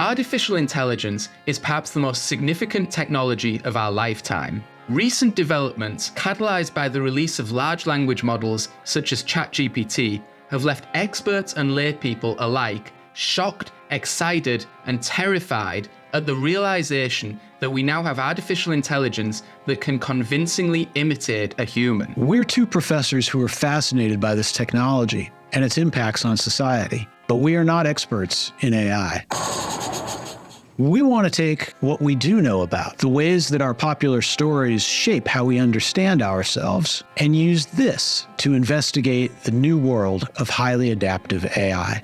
Artificial intelligence is perhaps the most significant technology of our lifetime. Recent developments, catalyzed by the release of large language models such as ChatGPT, have left experts and laypeople alike shocked, excited, and terrified at the realization that we now have artificial intelligence that can convincingly imitate a human. We're two professors who are fascinated by this technology and its impacts on society, but we are not experts in AI. We want to take what we do know about, the ways that our popular stories shape how we understand ourselves, and use this to investigate the new world of highly adaptive AI.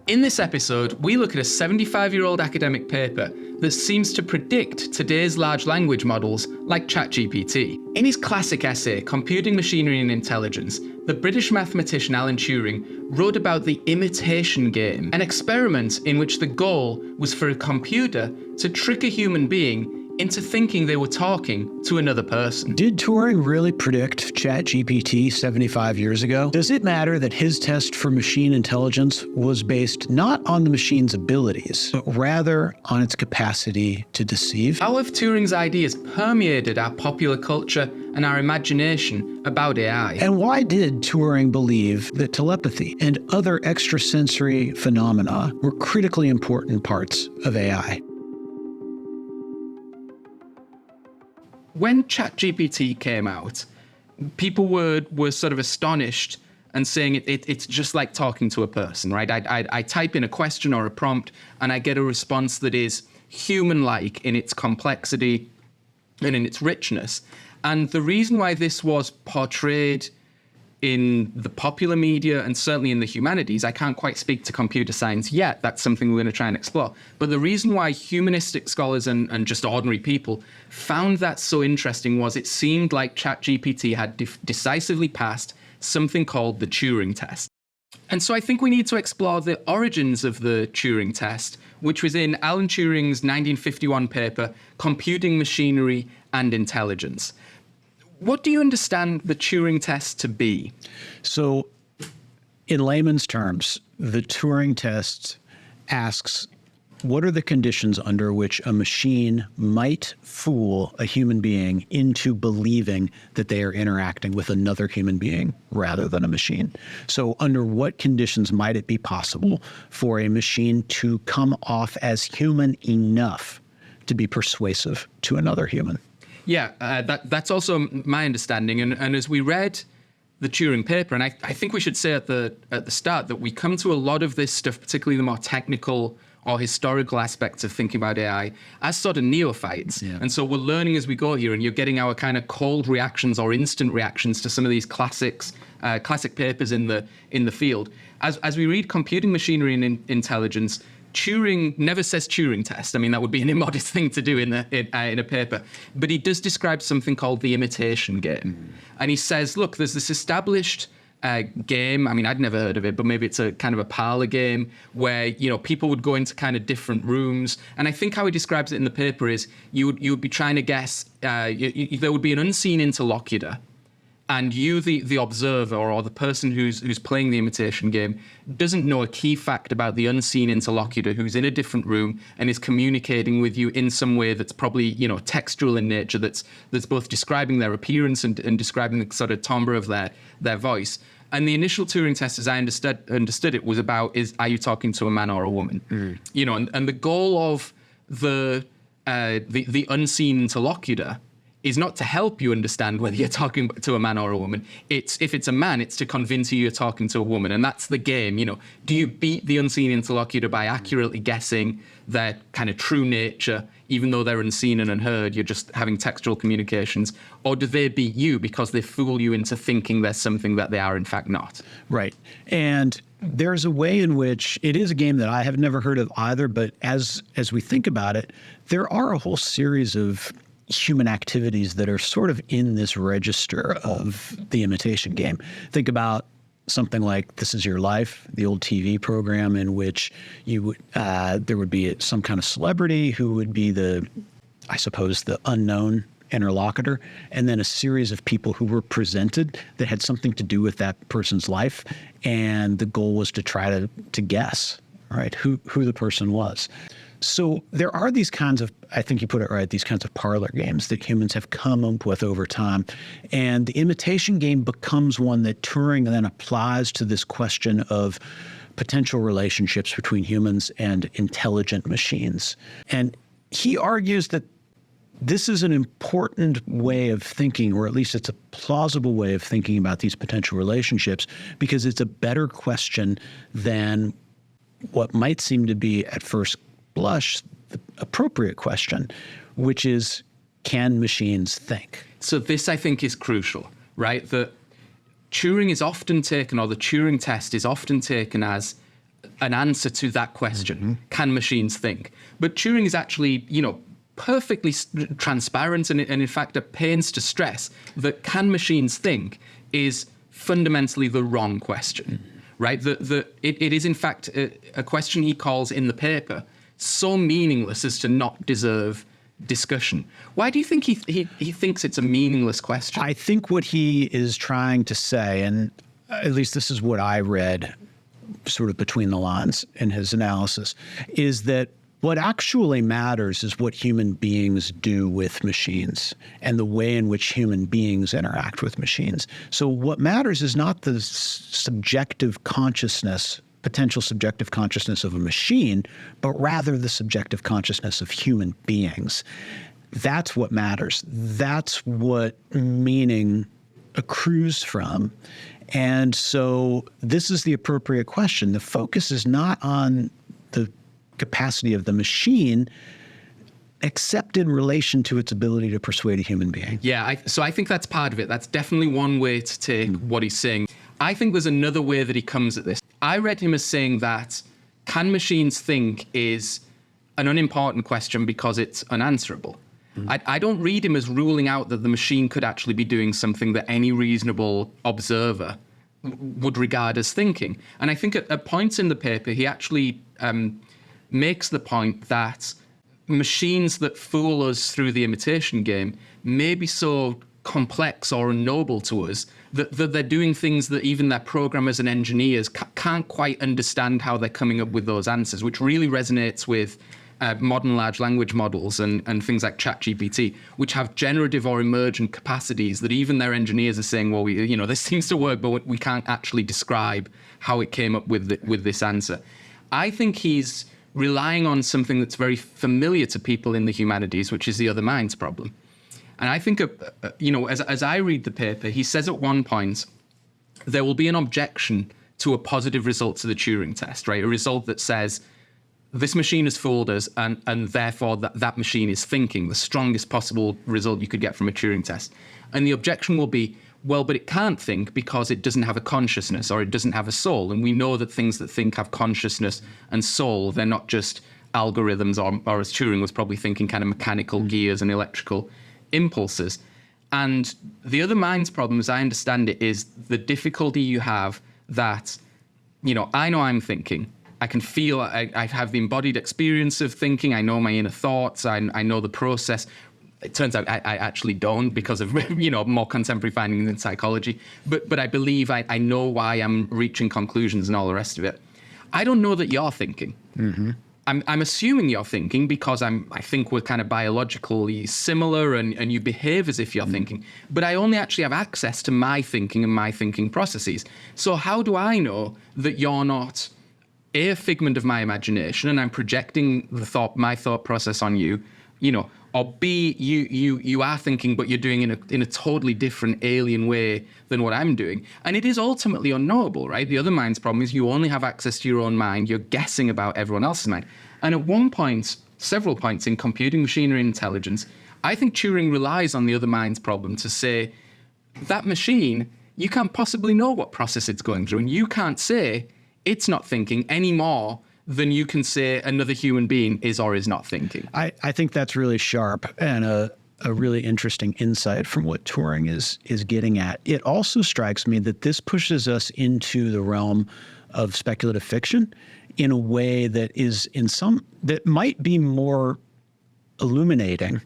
In this episode, we look at a 75-year-old academic paper that seems to predict today's large language models like ChatGPT. In his classic essay, Computing Machinery and Intelligence, the British mathematician Alan Turing wrote about the imitation game, an experiment in which the goal was for a computer to trick a human being into thinking they were talking to another person. Did Turing really predict ChatGPT 75 years ago? Does it matter that his test for machine intelligence was based not on the machine's abilities, but rather on its capacity to deceive? How have Turing's ideas permeated our popular culture and our imagination about AI? And why did Turing believe that telepathy and other extrasensory phenomena were critically important parts of AI? When ChatGPT came out, people were sort of astonished and saying it's just like talking to a person, right? I type in a question or a prompt and I get a response that is human-like in its complexity and in its richness. And the reason why this was portrayed in the popular media and certainly in the humanities, I can't quite speak to computer science yet. That's something we're going to try and explore. But the reason why humanistic scholars and just ordinary people found that so interesting was it seemed like ChatGPT had decisively passed something called the Turing test. And so I think we need to explore the origins of the Turing test, which was in Alan Turing's 1951 paper, Computing Machinery and Intelligence. What do you understand the Turing test to be? So, in layman's terms, the Turing test asks, what are the conditions under which a machine might fool a human being into believing that they are interacting with another human being rather than a machine? So under what conditions might it be possible for a machine to come off as human enough to be persuasive to another human? Yeah, that's also my understanding. And as we read the Turing paper, and I think we should say at the start that we come to a lot of this stuff, particularly the more technical or historical aspects of thinking about AI, as sort of neophytes. Yeah. And so we're learning as we go here, and you're getting our kind of cold reactions or instant reactions to some of these classic papers in the field. As we read Computing Machinery and Intelligence, Turing never says Turing test. I mean, that would be an immodest thing to do in a paper. But he does describe something called the imitation game. Mm. And he says, look, there's this established game. I mean, I'd never heard of it, but maybe it's a kind of a parlor game where, people would go into kind of different rooms. And I think how he describes it in the paper is you would be trying to guess, there would be an unseen interlocutor. And you, the observer or the person who's playing the imitation game, doesn't know a key fact about the unseen interlocutor who's in a different room and is communicating with you in some way that's probably, textual in nature, that's both describing their appearance and describing the sort of timbre of their voice. And the initial Turing test, as I understood it, was about, are you talking to a man or a woman? Mm. And the goal of the unseen interlocutor is not to help you understand whether you're talking to a man or a woman. If it's a man, it's to convince you you're talking to a woman. And that's the game. Do you beat the unseen interlocutor by accurately guessing their kind of true nature, even though they're unseen and unheard, you're just having textual communications? Or do they beat you because they fool you into thinking there's something that they are in fact not? Right. And there's a way in which it is a game that I have never heard of either, but as we think about it, there are a whole series of human activities that are sort of in this register of the imitation game. Think about something like This Is Your Life, the old TV program in which there would be some kind of celebrity who would be the unknown interlocutor, and then a series of people who were presented that had something to do with that person's life, and the goal was to try to guess, right? Who the person was. So there are these kinds of, I think you put it right, these kinds of parlor games that humans have come up with over time. And the imitation game becomes one that Turing then applies to this question of potential relationships between humans and intelligent machines. And he argues that this is an important way of thinking, or at least it's a plausible way of thinking about these potential relationships, because it's a better question than what might seem to be at first blush the appropriate question, which is, can machines think? So this, I think, is crucial, right? That Turing is often taken, or the Turing test is often taken as an answer to that question. Mm-hmm. Can machines think? But Turing is actually, perfectly transparent and in fact at pains to stress that can machines think is fundamentally the wrong question, right? It is in fact a question he calls in the paper so meaningless as to not deserve discussion. Why do you think he thinks it's a meaningless question? I think what he is trying to say, and at least this is what I read sort of between the lines in his analysis, is that what actually matters is what human beings do with machines and the way in which human beings interact with machines. So what matters is not the subjective consciousness, potential subjective consciousness of a machine, but rather the subjective consciousness of human beings. That's what matters. That's what meaning accrues from. And so this is the appropriate question. The focus is not on the capacity of the machine, except in relation to its ability to persuade a human being. Yeah, so I think that's part of it. That's definitely one way to take what he's saying. I think there's another way that he comes at this. I read him as saying that can machines think is an unimportant question because it's unanswerable. I don't read him as ruling out that the machine could actually be doing something that any reasonable observer would regard as thinking. And I think at points in the paper, he actually makes the point that machines that fool us through the imitation game may be so complex or unknowable to us that they're doing things that even their programmers and engineers can't quite understand how they're coming up with those answers, which really resonates with modern large language models and things like ChatGPT, which have generative or emergent capacities that even their engineers are saying, well, this seems to work, but we can't actually describe how it came up with this answer. I think he's relying on something that's very familiar to people in the humanities, which is the other minds problem. And I think, as I read the paper, he says at one point, there will be an objection to a positive result to the Turing test, right? A result that says, this machine has fooled us, and therefore that machine is thinking, the strongest possible result you could get from a Turing test. And the objection will be, well, but it can't think because it doesn't have a consciousness or it doesn't have a soul. And we know that things that think have consciousness and soul. They're not just algorithms or as Turing was probably thinking, kind of mechanical gears and electrical impulses. And the other minds problem, as I understand it, is the difficulty you have that, I know I'm thinking. I can feel, I have the embodied experience of thinking. I know my inner thoughts. I know the process. It turns out I actually don't because of, more contemporary findings in psychology. But I believe I know why I'm reaching conclusions and all the rest of it. I don't know that you're thinking. Mm-hmm. I'm assuming you're thinking because I think we're kind of biologically similar and you behave as if you're thinking. But I only actually have access to my thinking and my thinking processes. So how do I know that you're not a figment of my imagination and I'm projecting my thought process on you, or B, you are thinking, but you're doing it in a totally different alien way than what I'm doing. And it is ultimately unknowable, right? The other mind's problem is you only have access to your own mind. You're guessing about everyone else's mind. And at one point, several points in computing machinery and intelligence, I think Turing relies on the other mind's problem to say, that machine, you can't possibly know what process it's going through. And you can't say it's not thinking any more than you can say another human being is or is not thinking. I think that's really sharp and a really interesting insight from what Turing is getting at. It also strikes me that this pushes us into the realm of speculative fiction in a way that that might be more illuminating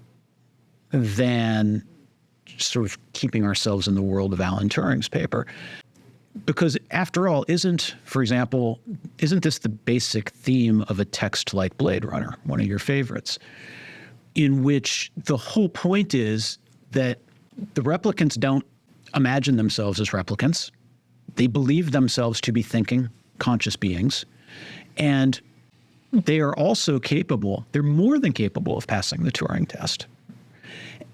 than sort of keeping ourselves in the world of Alan Turing's paper. Because after all, for example, isn't this the basic theme of a text like Blade Runner, one of your favorites, in which the whole point is that the replicants don't imagine themselves as replicants. They believe themselves to be thinking, conscious beings. And they are also capable, they're more than capable of passing the Turing test.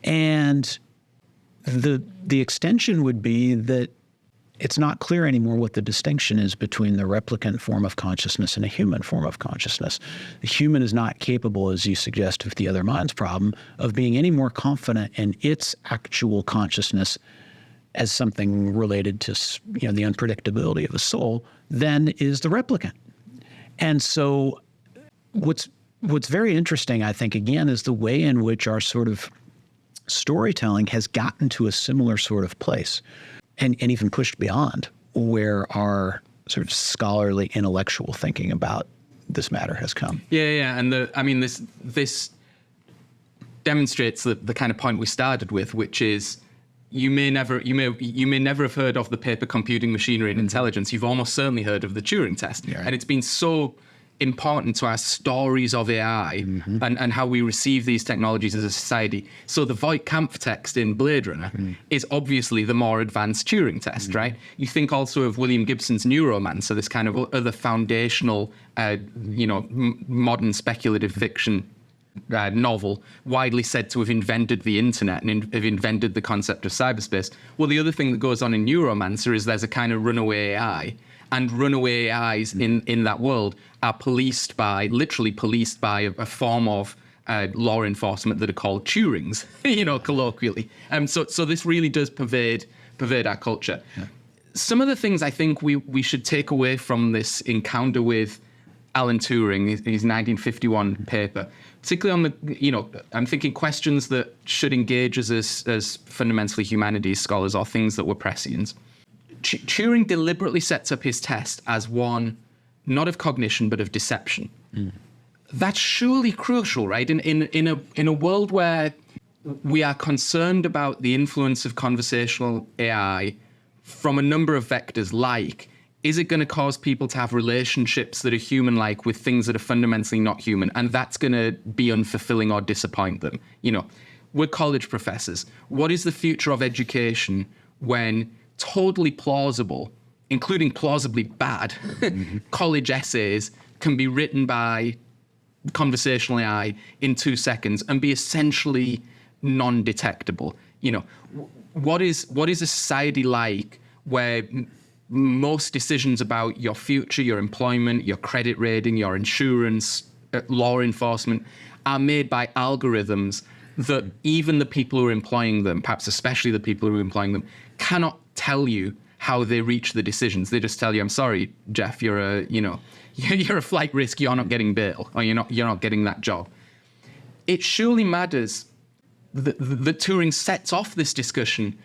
And the extension would be that it's not clear anymore what the distinction is between the replicant form of consciousness and a human form of consciousness. The human is not capable, as you suggest with the other minds problem, of being any more confident in its actual consciousness as something related to, the unpredictability of a soul than is the replicant. And so what's very interesting, I think, again, is the way in which our sort of storytelling has gotten to a similar sort of place. And even pushed beyond where our sort of scholarly intellectual thinking about this matter has come. Yeah. And this demonstrates the kind of point we started with, which is you may never have heard of the paper computing machinery and intelligence. You've almost certainly heard of the Turing test. Yeah, right. And it's been so important to our stories of AI and how we receive these technologies as a society. So the Voight-Kampff text in Blade Runner is obviously the more advanced Turing test, right? You think also of William Gibson's Neuromancer, this kind of other foundational, modern speculative fiction novel, widely said to have invented the internet and have invented the concept of cyberspace. Well, the other thing that goes on in Neuromancer is there's a kind of runaway AI. And runaway AIs in that world are literally policed by a form of law enforcement that are called Turings, colloquially. So this really does pervade our culture. Yeah. Some of the things I think we should take away from this encounter with Alan Turing, his 1951 paper, particularly on the, I'm thinking questions that should engage us as fundamentally humanities scholars or things that were prescient. Turing deliberately sets up his test as one, not of cognition, but of deception. That's surely crucial, right? In a world where we are concerned about the influence of conversational AI from a number of vectors, like, is it going to cause people to have relationships that are human-like with things that are fundamentally not human? And that's going to be unfulfilling or disappoint them. We're college professors. What is the future of education when totally plausible, including plausibly bad, college essays can be written by conversational AI in 2 seconds and be essentially non-detectable? What is a society like where most decisions about your future, your employment, your credit rating, your insurance, law enforcement are made by algorithms that even the people who are employing them, perhaps especially the people who are employing them, cannot tell you how they reach the decisions. They just tell you, I'm sorry, Jeff, you're a flight risk, you're not getting bail, or you're not getting that job. It surely matters that Turing sets off this discussion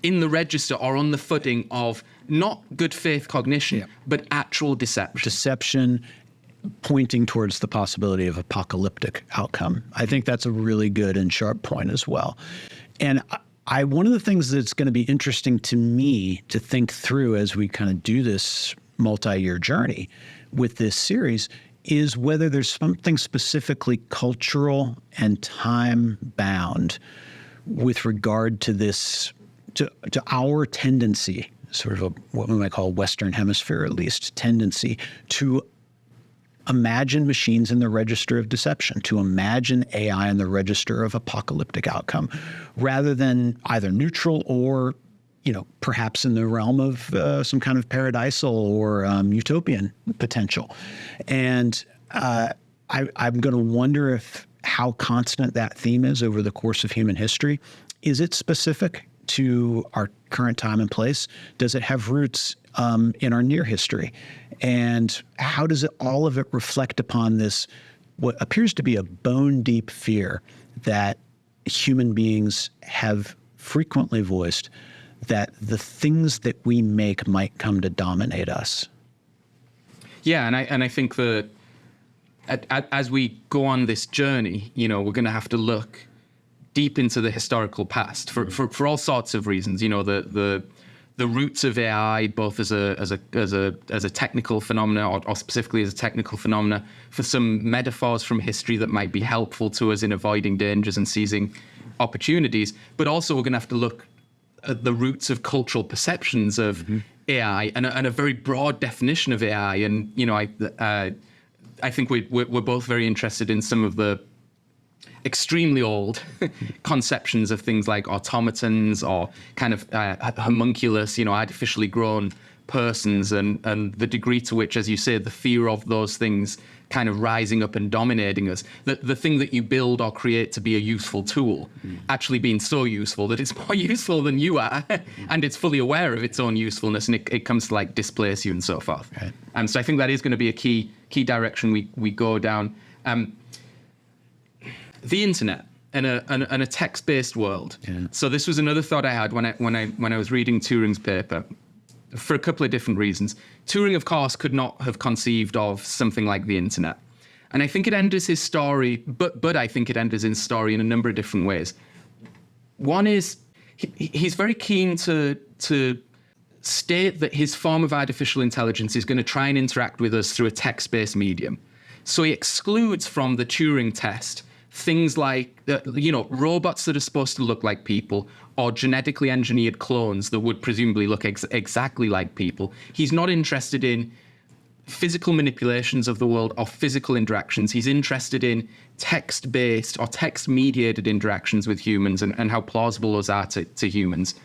in the register or on the footing of not good faith cognition, but actual deception. Deception pointing towards the possibility of apocalyptic outcome. I think that's a really good and sharp point as well. And one of the things that's going to be interesting to me to think through as we kind of do this multi-year journey with this series is whether there's something specifically cultural and time-bound with regard to this, to our tendency, sort of what we might call Western Hemisphere at least, tendency to imagine machines in the register of deception, to imagine AI in the register of apocalyptic outcome, rather than either neutral or, perhaps in the realm of some kind of paradisal or utopian potential. And I'm going to wonder how constant that theme is over the course of human history. Is it specific to our current time and place? Does it have roots in our near history? And how does all of it reflect upon this, what appears to be a bone-deep fear that human beings have frequently voiced, that the things that we make might come to dominate us? Yeah, and I think that as we go on this journey, we're going to have to look deep into the historical past for all sorts of reasons. The the roots of AI, both as a technical phenomena or specifically as a technical phenomena, for some metaphors from history that might be helpful to us in avoiding dangers and seizing opportunities. But also we're going to have to look at the roots of cultural perceptions of AI and a very broad definition of AI. And, you know, I think we're both very interested in some of the extremely old conceptions of things like automatons or kind of homunculus, you know, artificially grown persons, and the degree to which, as you say, the fear of those things kind of rising up and dominating us. The thing that you build or create to be a useful tool actually being so useful that it's more useful than you are and it's fully aware of its own usefulness, and it comes to like displace you and so forth. Right. So I think that is going to be a key direction we go down. The internet and a text-based world. Yeah. So this was another thought I had when I was reading Turing's paper, for a couple of different reasons. Turing, of course, could not have conceived of something like the internet, and I think it enters his story. But I think it enters his story in a number of different ways. One is he's very keen to state that his form of artificial intelligence is going to try and interact with us through a text-based medium. So he excludes from the Turing test things like, robots that are supposed to look like people or genetically engineered clones that would presumably look exactly like people. He's not interested in physical manipulations of the world or physical interactions. He's interested in text-based or text-mediated interactions with humans and how plausible those are to humans.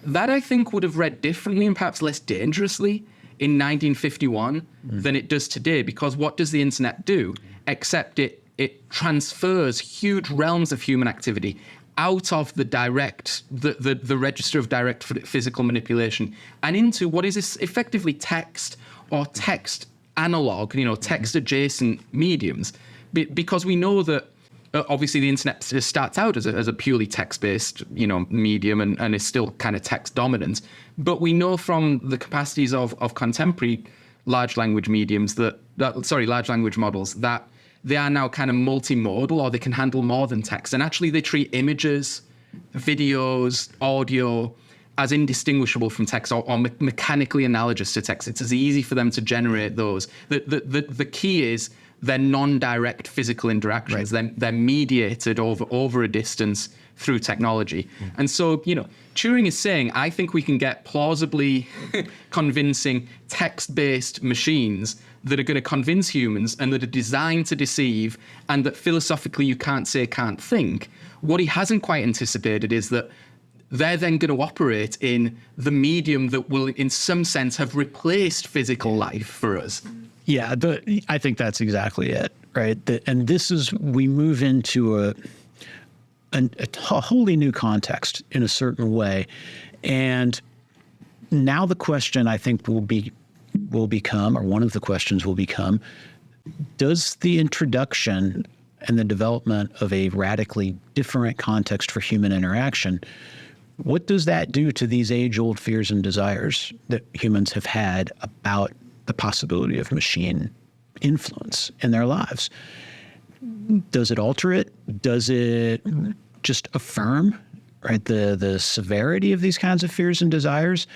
That, I think, would have read differently and perhaps less dangerously in 1951 than it does today, because what does the internet do? Except it transfers huge realms of human activity out of the register of direct physical manipulation and into what is effectively text or text analog, text adjacent mediums. Because we know that obviously the internet starts out as a purely text-based, medium and is still kind of text dominant. But we know from the capacities of contemporary large language mediums large language models that they are now kind of multimodal, or they can handle more than text. And actually they treat images, videos, audio as indistinguishable from text or mechanically analogous to text. It's as easy for them to generate those. The key is they're non-direct physical interactions. Right. They're mediated over a distance through technology. And so, Turing is saying, I think we can get plausibly convincing text-based machines that are going to convince humans and that are designed to deceive, and that philosophically you can't think. What he hasn't quite anticipated is that they're then going to operate in the medium that will, in some sense, have replaced physical life for us. Yeah, I think that's exactly it, right? And this is, we move into a wholly new context in a certain way. And now the question, I think, will become, or one of the questions will become, does the introduction and the development of a radically different context for human interaction, what does that do to these age-old fears and desires that humans have had about the possibility of machine influence in their lives? Does it alter it? Does it just affirm, right, the severity of these kinds of fears and desires?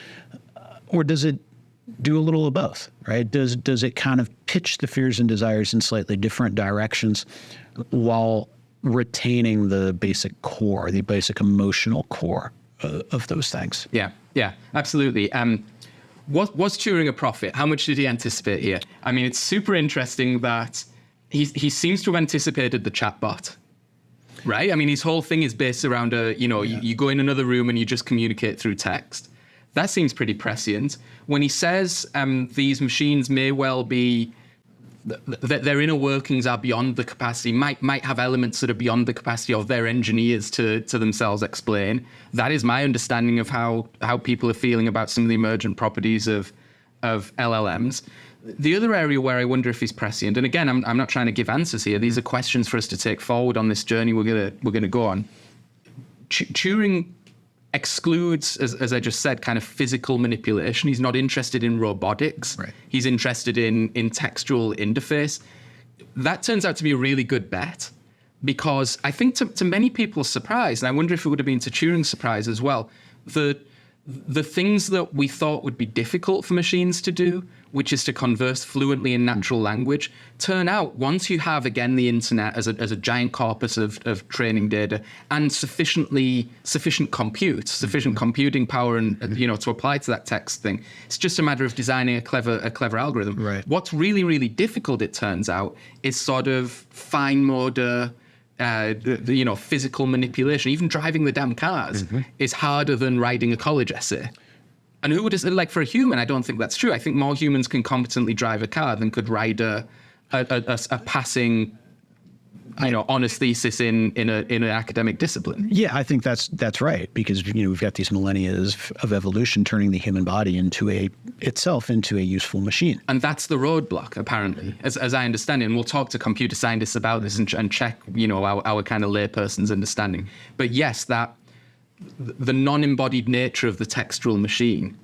Or does it do a little of both, right? Does it kind of pitch the fears and desires in slightly different directions while retaining the basic core, the basic emotional core of those things? Yeah, absolutely. Was Turing a prophet? How much did he anticipate here? I mean, it's super interesting that he seems to have anticipated the chatbot, right? I mean, his whole thing is based around you go in another room and you just communicate through text. That seems pretty prescient. When he says these machines may well be, their inner workings are beyond the capacity, might have elements that are beyond the capacity of their engineers to themselves explain. That is my understanding of how people are feeling about some of the emergent properties of LLMs. The other area where I wonder if he's prescient, and again, I'm not trying to give answers here. These are questions for us to take forward on this journey we're gonna go on. Turing excludes, as I just said, kind of physical manipulation. He's not interested in robotics. Right. He's interested in textual interface. That turns out to be a really good bet, because I think to many people's surprise, and I wonder if it would have been to Turing's surprise as well, the the things that we thought would be difficult for machines to do, which is to converse fluently in natural language, turn out once you have, again, the internet as a giant corpus of training data and sufficient computing power and to apply to that text thing, it's just a matter of designing a clever algorithm. Right. What's really, really difficult, it turns out, is sort of fine motor, physical manipulation. Even driving the damn cars is harder than writing a college essay. And who would have said, like, for a human, I don't think that's true. I think more humans can competently drive a car than could write a passing, honest thesis in an academic discipline. Yeah, I think that's right, because we've got these millennia of evolution turning the human body into a useful machine. And that's the roadblock, apparently, as I understand it. And we'll talk to computer scientists about this and check, our kind of layperson's understanding. But yes, that the non-embodied nature of the textual machine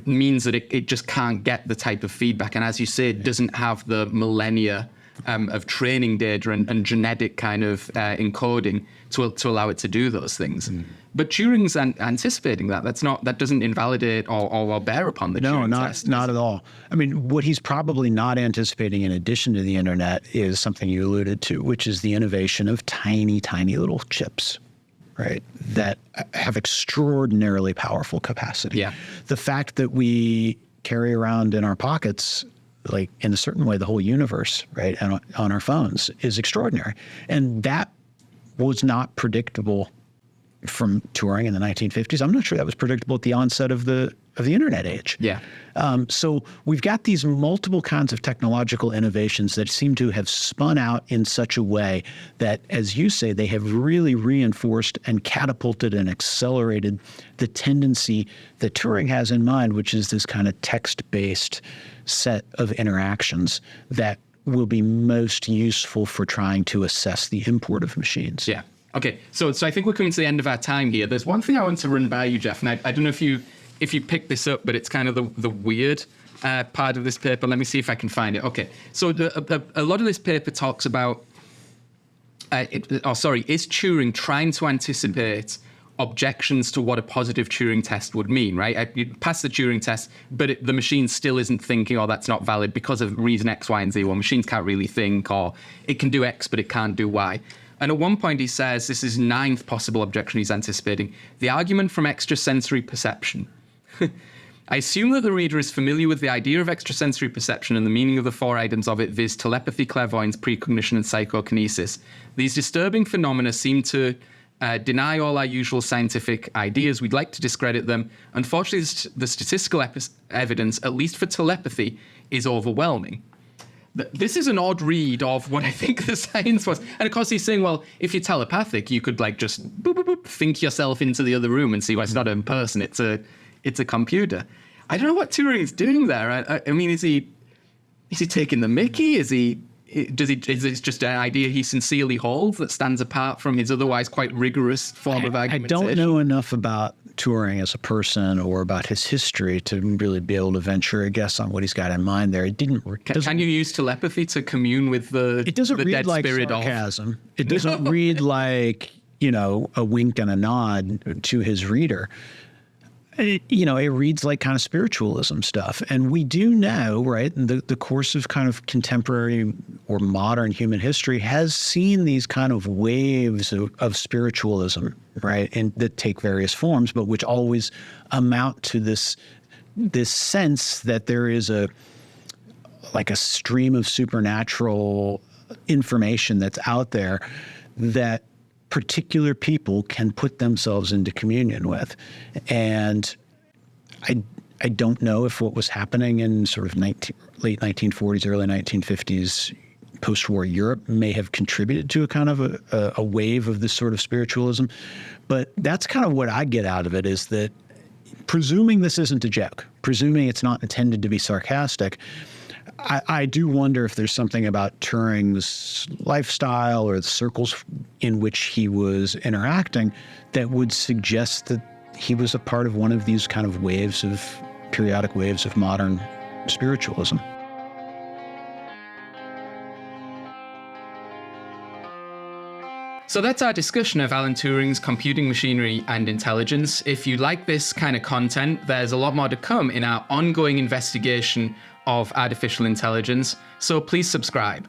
means that it just can't get the type of feedback. And as you say, it doesn't have the millennia of training data and genetic kind of encoding to allow it to do those things. But Turing's anticipating that. That doesn't invalidate or bear upon the Turing test. No, not at all. I mean, what he's probably not anticipating in addition to the internet is something you alluded to, which is the innovation of tiny, tiny little chips, right, that have extraordinarily powerful capacity. Yeah. The fact that we carry around in our pockets, like in a certain way, the whole universe, right, and on our phones is extraordinary. And that was not predictable from Turing in the 1950s. I'm not sure that was predictable at the onset of the internet age. Yeah. So we've got these multiple kinds of technological innovations that seem to have spun out in such a way that, as you say, they have really reinforced and catapulted and accelerated the tendency that Turing has in mind, which is this kind of text-based set of interactions that will be most useful for trying to assess the import of machines. Yeah. Okay. So I think we're coming to the end of our time here. There's one thing I want to run by you, Jeff, and I don't know if you picked this up, but it's kind of the weird part of this paper. Let me see if I can find it. Okay. So a lot of this paper talks about, is Turing trying to anticipate objections to what a positive Turing test would mean, right? You pass the Turing test, but the machine still isn't thinking, oh, that's not valid because of reason X, Y, and Z. Well, machines can't really think, or it can do X, but it can't do Y. And at one point he says, this is ninth possible objection he's anticipating, the argument from extrasensory perception. I assume that the reader is familiar with the idea of extrasensory perception and the meaning of the four items of it, viz. Telepathy, clairvoyance, precognition, and psychokinesis. These disturbing phenomena seem to deny all our usual scientific ideas. We'd like to discredit them. Unfortunately, the statistical evidence, at least for telepathy, is overwhelming. This is an odd read of what I think the science was. And of course, he's saying, well, if you're telepathic, you could just boop, boop, boop, think yourself into the other room and see, well, it's not a person, it's a computer. I don't know what Turing's doing there. I mean, is he taking the mickey? Is it just an idea he sincerely holds that stands apart from his otherwise quite rigorous form of argumentation? I don't know enough about Turing as a person or about his history to really be able to venture a guess on what he's got in mind there. Can you use telepathy to commune with the It doesn't read dead like spirit sarcasm. It doesn't read like, a wink and a nod to his reader. It reads like kind of spiritualism stuff. And we do know, right, the course of kind of contemporary or modern human history has seen these kind of waves of spiritualism, right, and that take various forms, but which always amount to this sense that there is a stream of supernatural information that's out there that particular people can put themselves into communion with. And I don't know if what was happening in sort of late 1940s, early 1950s post-war Europe may have contributed to a kind of a wave of this sort of spiritualism. But that's kind of what I get out of it, is that presuming this isn't a joke, presuming it's not intended to be sarcastic, I do wonder if there's something about Turing's lifestyle or the circles in which he was interacting that would suggest that he was a part of one of these kind of periodic waves of modern spiritualism. So that's our discussion of Alan Turing's computing machinery and intelligence. If you like this kind of content, there's a lot more to come in our ongoing investigation of artificial intelligence, so please subscribe.